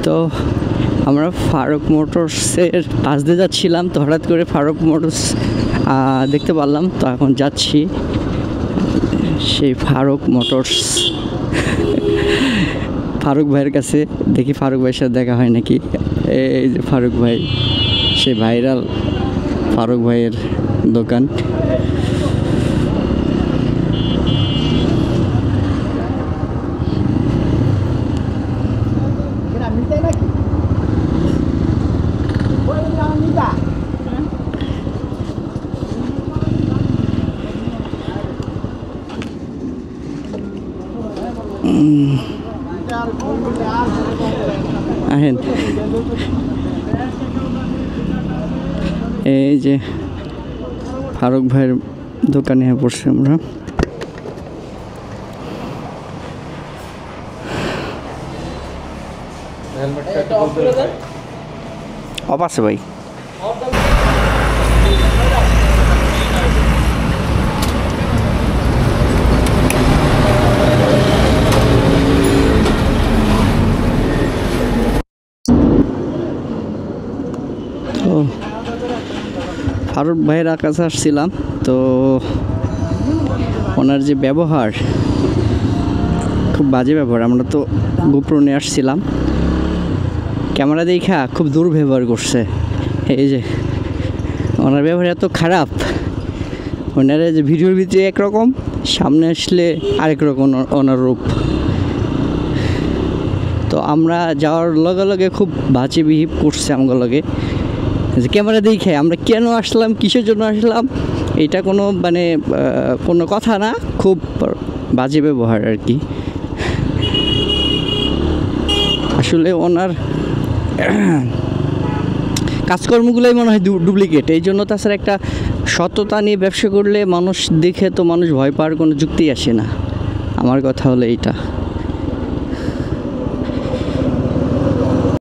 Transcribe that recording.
তো আমরা ফারুক মোটরসের পাশ দিয়ে যাচ্ছিলাম, তো হঠাৎ করে ফারুক মোটরস দেখতে পারলাম। তো এখন যাচ্ছি সেই ফারুক মোটরস ফারুক ভাইয়ের কাছে, দেখি ফারুক ভাইয়ের সাথে দেখা হয় নাকি। এই যে ফারুক ভাই, সেই ভাইরাল ফারুক ভাইয়ের দোকান। আহেন, এই যে ফারুক ভাইয়ের দোকানে পড়ছি আমরা। অফ আছে ভাই। তো ফারুক ভাইয়ের কাছে আসছিলাম, তো ওনার যে ব্যবহার, খুব বাজে ব্যবহার। আমরা তো গোপ্রো নিয়ে আসছিলাম, ক্যামেরা দেখা খুব দুর্ব্যবহার করছে। এই যে ওনার ব্যবহার এত খারাপ, ওনারা যে ভিডিওর ভিতরে একরকম, সামনে আসলে আরেক রকম ওনার রূপ। তো আমরা যাওয়ার লগে লগে খুব বাজে বিহেভ করছে আমার লগে, যে ক্যামেরা দেখে আমরা কেন আসলাম, কিসের জন্য আসলাম, এটা কোনো মানে কোনো কথা না, খুব বাজে ব্যবহার আর কি। আসলে ওনার কাজকর্মগুলোই মনে হয় ডুপ্লিকেট। এই জন্য তাছাড়া একটা সততা নিয়ে ব্যবসা করলে মানুষ দেখে তো মানুষ ভয় পাওয়ার কোনো যুক্তি আসে না। আমার কথা হলো এইটা।